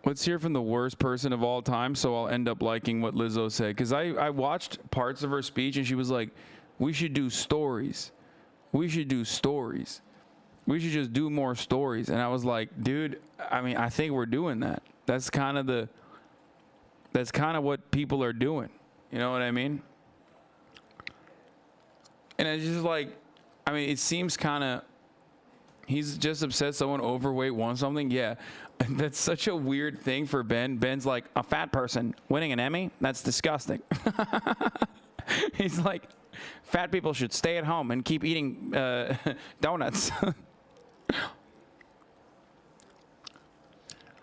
Let's hear from the worst person of all time, so I'll end up liking what Lizzo said. Because I watched parts of her speech, and she was like, we should do stories. We should do stories. We should just do more stories. And I was like, dude, I mean, I think we're doing that. That's kind of what people are doing. You know what I mean? And it's just like, I mean, it seems kind of, he's just upset someone overweight wants something. Yeah, that's such a weird thing for Ben. Ben's like, a fat person winning an Emmy? That's disgusting. He's like, fat people should stay at home and keep eating donuts.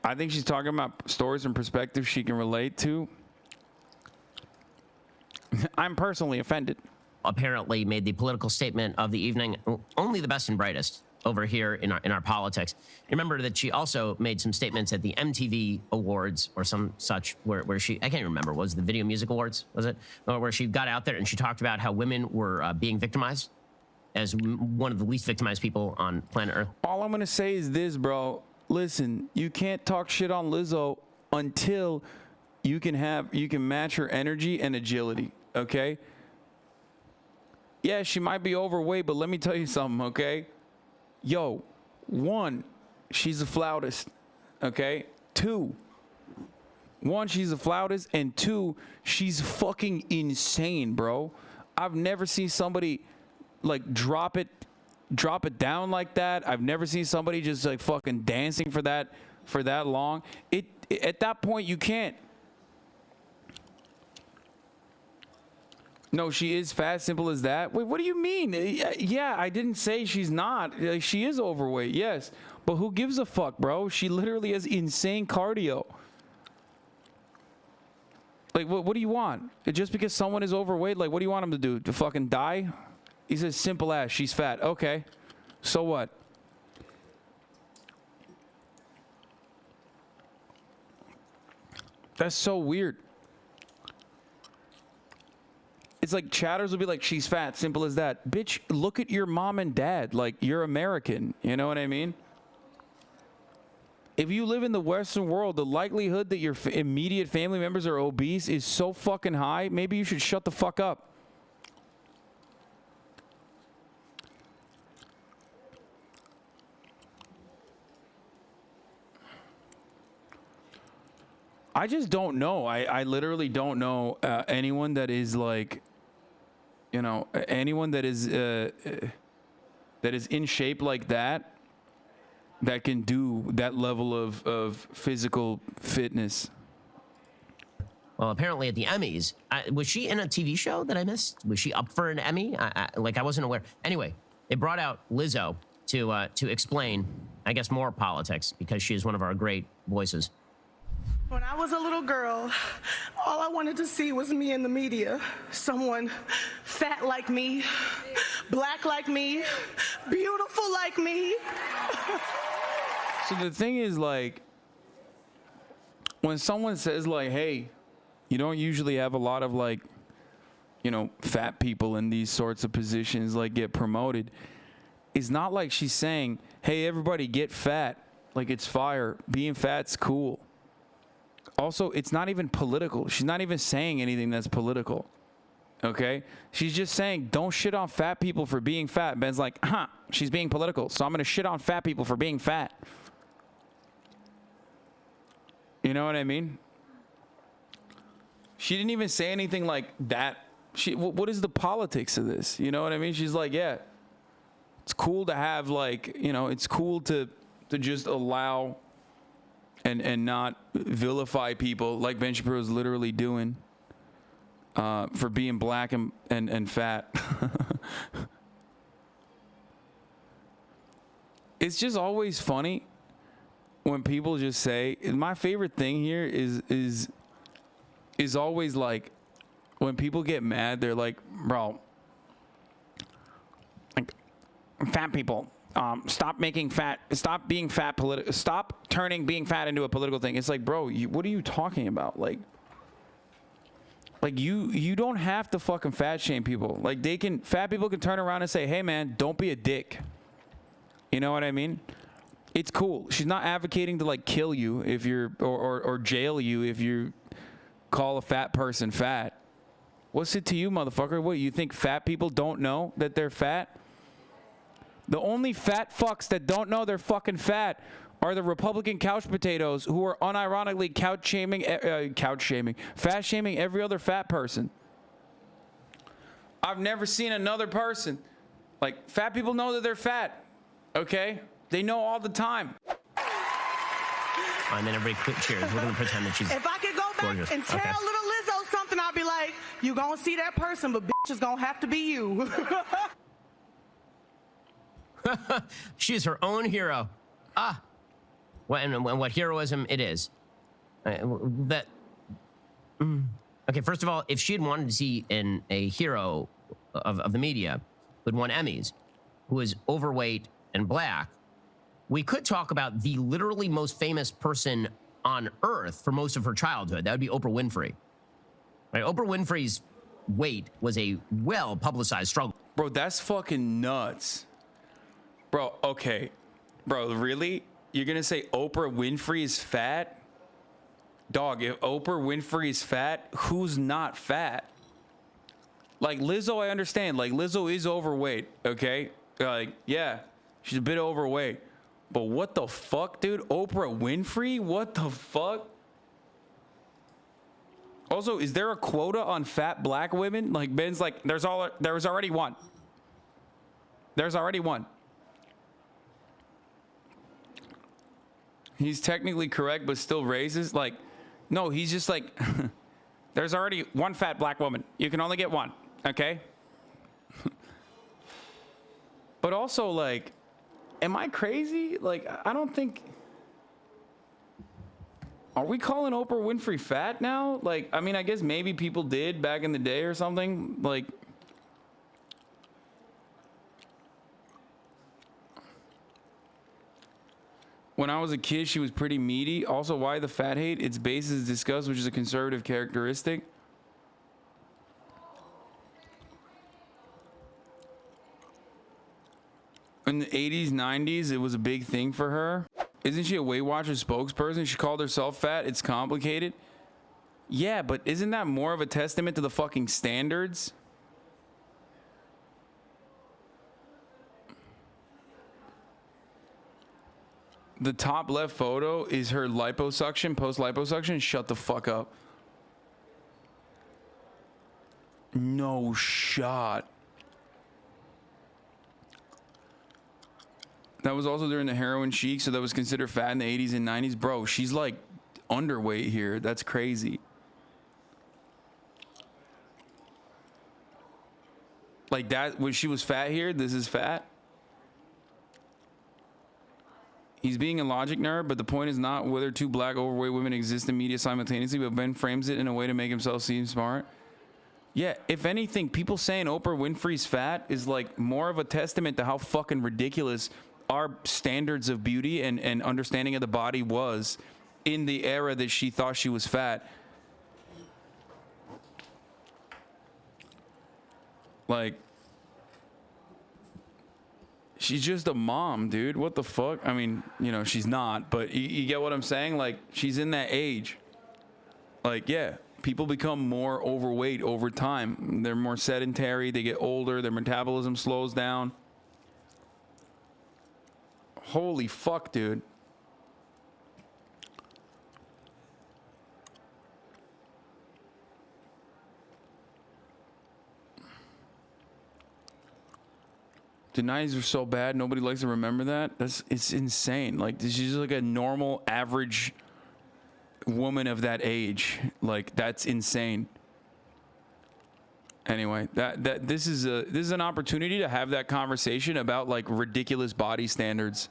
I think she's talking about stories and perspectives she can relate to. I'm personally offended. Apparently made the political statement of the evening, only the best and brightest over here in our politics. Remember that she also made some statements at the MTV Awards or some such where she, I can't remember, was the Video Music Awards, was it? Where she got out there and she talked about how women were being victimized as one of the least victimized people on planet Earth. All I'm going to say is this, bro. Listen, you can't talk shit on Lizzo until you can match her energy and agility, okay? Yeah, she might be overweight, but let me tell you something, okay? Yo, 1, she's a flautist, okay? 2, 1, she's a flautist, and 2, she's fucking insane, bro. I've never seen somebody like drop it down like that. I've never seen somebody just like fucking dancing for that long. At that point you can't. No, she is fat, simple as that. Wait, what do you mean? Yeah, I didn't say she's not. Like, she is overweight, yes. But who gives a fuck, bro? She literally has insane cardio. Like, what do you want? Just because someone is overweight, like, what do you want them to do? To fucking die? He says, simple as, she's fat. Okay. So what? That's so weird. It's like chatters will be like, she's fat, simple as that. Bitch, look at your mom and dad. Like, you're American. You know what I mean? If you live in the Western world, the likelihood that your immediate family members are obese is so fucking high, maybe you should shut the fuck up. I just don't know. I literally don't know anyone that is like, you know, anyone that is in shape like that can do that level of physical fitness. Well, apparently at the Emmys, was she in a TV show that I missed? Was she up for an Emmy? I wasn't aware. Anyway, they brought out Lizzo to explain, I guess, more politics because she is one of our great voices. When I was a little girl, all I wanted to see was me in the media. Someone fat like me, black like me, beautiful like me. So the thing is, like, when someone says, like, hey, you don't usually have a lot of, like, you know, fat people in these sorts of positions, like, get promoted. It's not like she's saying, hey, everybody get fat. Like, it's fire. Being fat's cool. Also, it's not even political. She's not even saying anything that's political. Okay? She's just saying, don't shit on fat people for being fat. Ben's like, she's being political, so I'm going to shit on fat people for being fat. You know what I mean? She didn't even say anything like that. What is the politics of this? You know what I mean? She's like, yeah, it's cool to have, like, you know, it's cool to just allow and not vilify people like Ben Shapiro is literally doing for being black and fat. It's just always funny when people just say, my favorite thing here is always like when people get mad, they're like, bro, like, fat people. Stop being fat, stop turning being fat into a political thing. It's like, bro, what are you talking about? Like you don't have to fucking fat shame people. Like, fat people can turn around and say, hey man, don't be a dick. You know what I mean? It's cool. She's not advocating to like kill you if you're or jail you if you call a fat person fat. What's it to you, motherfucker? What, you think fat people don't know that they're fat? The only fat fucks that don't know they're fucking fat are the Republican couch potatoes who are unironically fat shaming every other fat person. I've never seen another person. Like, fat people know that they're fat, okay? They know all the time. And then everybody quick cheers. We're going to pretend that she's If I could go back gorgeous. and tell Okay. little Lizzo something, I'd be like, you gonna see that person, but bitch is gonna have to be you. She is her own hero. What heroism it is. Okay, first of all, if she had wanted to see a hero of the media who'd won Emmys, who is overweight and black, we could talk about the literally most famous person on earth for most of her childhood. That would be Oprah Winfrey. Right? Oprah Winfrey's weight was a well-publicized struggle. Bro, that's fucking nuts. Bro, okay. Bro, really? You're going to say Oprah Winfrey is fat? Dog, if Oprah Winfrey is fat, who's not fat? Like, Lizzo, I understand. Like, Lizzo is overweight, okay? Like, yeah, she's a bit overweight. But what the fuck, dude? Oprah Winfrey? What the fuck? Also, is there a quota on fat black women? Like, Ben's like, there was already one. There's already one. He's technically correct, but still racist. Like, no, he's just like, there's already one fat black woman. You can only get one, okay? But also, like, am I crazy? Like, I don't think... Are we calling Oprah Winfrey fat now? Like, I mean, I guess maybe people did back in the day or something. Like... When I was a kid, she was pretty meaty. Also, why the fat hate? Its base is disgust, which is a conservative characteristic. In the 80s, 90s, it was a big thing for her. Isn't she a Weight Watchers spokesperson? She called herself fat. It's complicated. Yeah, but isn't that more of a testament to the fucking standards? The top left photo is her liposuction, post-liposuction. Shut the fuck up. No shot. That was also during the heroin chic, so that was considered fat in the 80s and 90s. Bro, she's like underweight here. That's crazy. Like that, when she was fat here, this is fat. He's being a logic nerd, but the point is not whether two black overweight women exist in media simultaneously, but Ben frames it in a way to make himself seem smart. Yeah, if anything, people saying Oprah Winfrey's fat is like more of a testament to how fucking ridiculous our standards of beauty and understanding of the body was in the era that she thought she was fat. Like, she's just a mom, dude. What the fuck? I mean, you know, she's not, but you get what I'm saying? Like, she's in that age. Like, yeah, people become more overweight over time. They're more sedentary. They get older. Their metabolism slows down. Holy fuck, dude. The 90s were so bad, nobody likes to remember that. It's insane. Like, she's just like a normal, average woman of that age. Like, that's insane. Anyway, this is an opportunity to have that conversation about like ridiculous body standards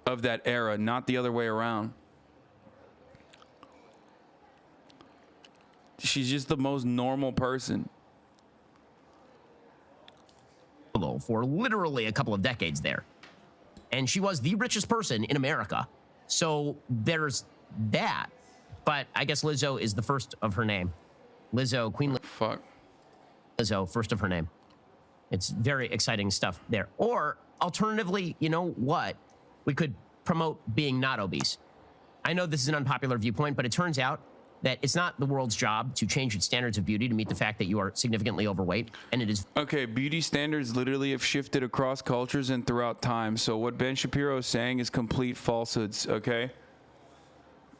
of that era, not the other way around. She's just the most normal person. For literally a couple of decades there. And she was the richest person in America. So there's that. But I guess Lizzo is the first of her name. Lizzo, Queen Fuck. Lizzo, first of her name. It's very exciting stuff there. Or alternatively, you know what? We could promote being not obese. I know this is an unpopular viewpoint, but it turns out that it's not the world's job to change its standards of beauty to meet the fact that you are significantly overweight, and it is. Okay, beauty standards literally have shifted across cultures and throughout time. So what Ben Shapiro is saying is complete falsehoods, okay?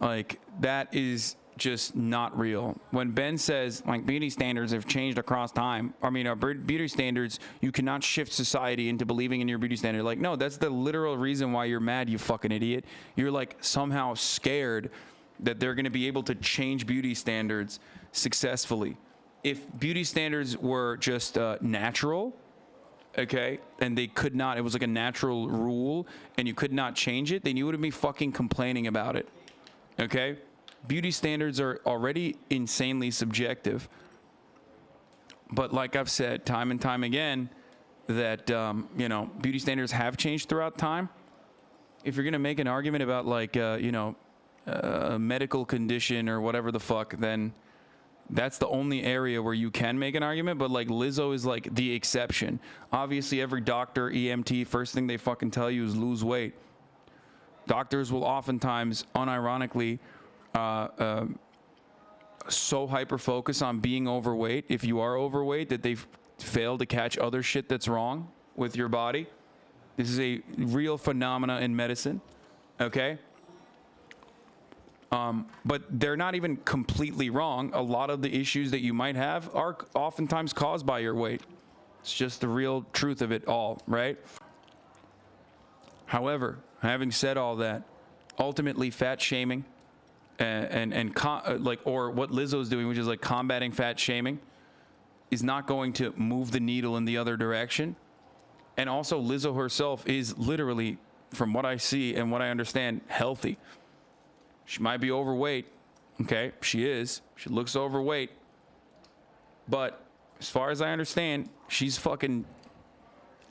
Like, that is just not real. When Ben says, like, beauty standards have changed across time, I mean, our beauty standards, you cannot shift society into believing in your beauty standard. Like, no, that's the literal reason why you're mad, you fucking idiot. You're, like, somehow scared that they're going to be able to change beauty standards successfully. If beauty standards were just natural, okay, and they could not, it was like a natural rule, and you could not change it, then you wouldn't be fucking complaining about it, okay? Beauty standards are already insanely subjective. But like I've said time and time again, that, you know, beauty standards have changed throughout time. If you're going to make an argument about, like, you know, a medical condition or whatever the fuck, then that's the only area where you can make an argument. But like Lizzo is like the exception. Obviously every doctor, EMT, first thing they fucking tell you is lose weight. Doctors will oftentimes unironically so hyper focus on being overweight, if you are overweight, that they fail to catch other shit that's wrong with your body. This is a real phenomena in medicine, okay? But they're not even completely wrong. A lot of the issues that you might have are oftentimes caused by your weight. It's just the real truth of it all, right? However, having said all that, ultimately fat shaming or what Lizzo's doing, which is like combating fat shaming, is not going to move the needle in the other direction. And also Lizzo herself is literally, from what I see and what I understand, healthy. She might be overweight, okay? She is. She looks overweight. But as far as I understand, she's fucking,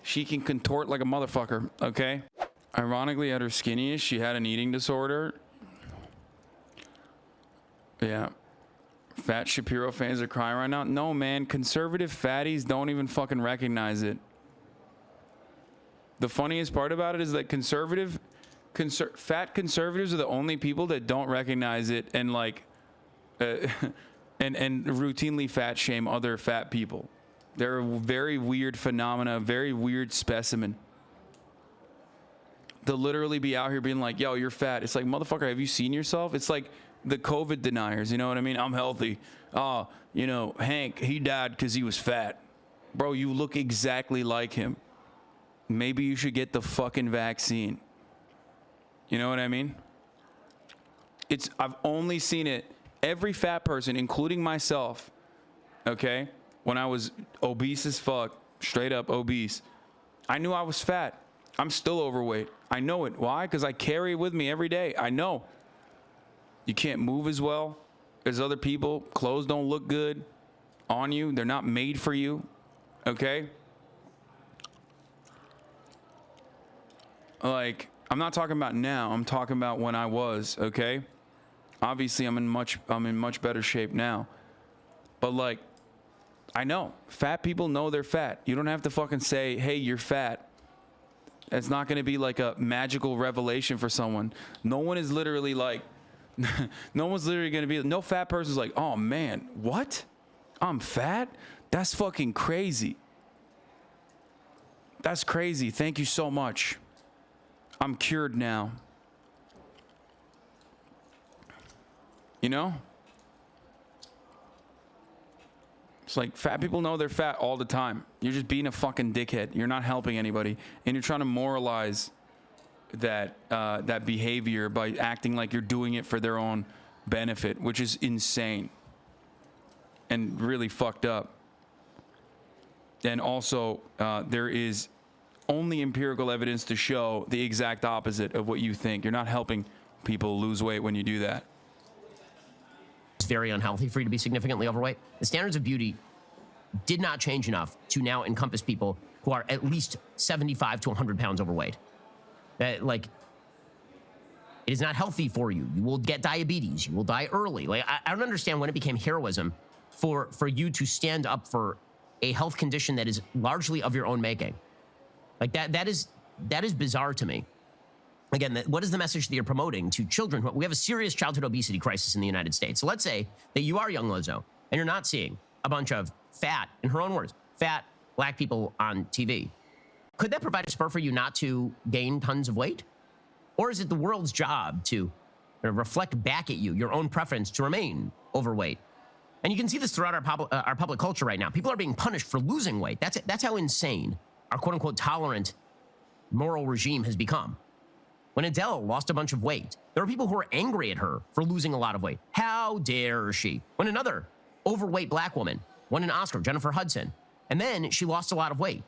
she can contort like a motherfucker, okay? Ironically, at her skinniest, she had an eating disorder. Yeah. Fat Shapiro fans are crying right now. No, man, conservative fatties don't even fucking recognize it. The funniest part about it is that fat conservatives are the only people that don't recognize it and like and routinely fat shame other fat people. They're a very weird phenomena, very weird specimen. They'll literally be out here being like, yo, you're fat. It's like, motherfucker, have you seen yourself? It's like the COVID deniers, you know what I mean? I'm healthy. Oh, you know, Hank, he died because he was fat. Bro, you look exactly like him. Maybe you should get the fucking vaccine. You know what I mean? I've only seen it, every fat person, including myself, okay? When I was obese as fuck, straight up obese, I knew I was fat. I'm still overweight. I know it. Why? Because I carry it with me every day. I know. You can't move as well as other people. Clothes don't look good on you. They're not made for you, okay? Like, I'm not talking about now. I'm talking about when I was, okay? Obviously, I'm in much better shape now. But like, I know fat people know they're fat. You don't have to fucking say, "Hey, you're fat." It's not going to be like a magical revelation for someone. No one is literally like, no one's literally going to be, no fat person's like, "Oh man, what? I'm fat? That's fucking crazy. That's crazy. Thank you so much. I'm cured now." You know? It's like fat people know they're fat all the time. You're just being a fucking dickhead. You're not helping anybody. And you're trying to moralize that that behavior by acting like you're doing it for their own benefit, which is insane and really fucked up. And also, there is only empirical evidence to show the exact opposite of what you think. You're not helping people lose weight when you do that. It's very unhealthy for you to be significantly overweight. The standards of beauty did not change enough to now encompass people who are at least 75 to 100 pounds overweight. Like, it is not healthy for you. You will get diabetes. You will die early. Like, I don't understand when it became heroism for you to stand up for a health condition that is largely of your own making. Like, that is bizarre to me. Again, what is the message that you're promoting to children? We have a serious childhood obesity crisis in the United States. So let's say that you are young Lizzo and you're not seeing a bunch of fat, in her own words, fat black people on TV. Could that provide a spur for you not to gain tons of weight? Or is it the world's job to reflect back at you your own preference to remain overweight? And you can see this throughout our public culture right now. People are being punished for losing weight. That's how insane our quote-unquote tolerant moral regime has become. When Adele lost a bunch of weight, there were people who were angry at her for losing a lot of weight. How dare she? When another overweight black woman won an Oscar, Jennifer Hudson, and then she lost a lot of weight,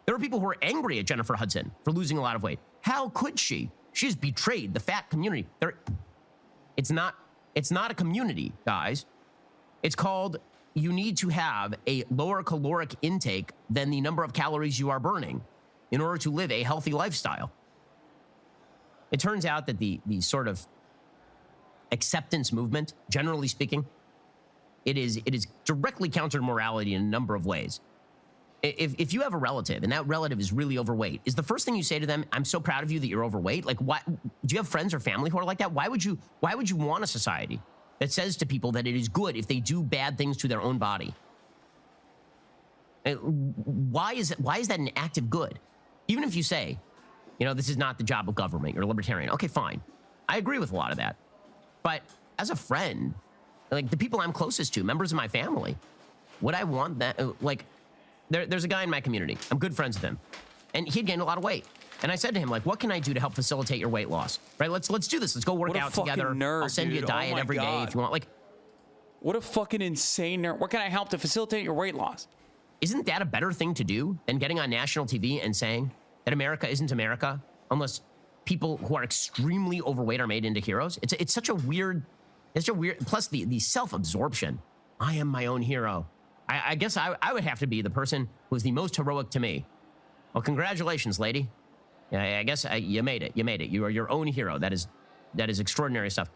there were people who were angry at Jennifer Hudson for losing a lot of weight. How could she? She has betrayed the fat community. It's not a community, guys. It's called, you need to have a lower caloric intake than the number of calories you are burning in order to live a healthy lifestyle. It turns out that the sort of acceptance movement, generally speaking, it is directly counter to morality in a number of ways. If you have a relative and that relative is really overweight, is the first thing you say to them, "I'm so proud of you that you're overweight"? Like, why do you have friends or family who are like that? Why would you want a society that says to people that it is good if they do bad things to their own body? Why is that an act of good? Even if you say, this is not the job of government, you're a libertarian. Okay, fine. I agree with a lot of that. But as a friend, like the people I'm closest to, members of my family, would I want that? Like, there's a guy in my community. I'm good friends with him. And he had gained a lot of weight. And I said to him, like, what can I do to help facilitate your weight loss? Right? Let's do this. Let's go work out together. Nerd, I'll send you a diet every day if you want. Like, what a fucking insane nerd. What can I help to facilitate your weight loss? Isn't that a better thing to do than getting on national TV and saying that America isn't America unless people who are extremely overweight are made into heroes? It's such a weird, plus the self-absorption. I am my own hero. I guess I would have to be the person who's the most heroic to me. Well, congratulations, lady. I guess you made it. You are your own hero. That is extraordinary stuff.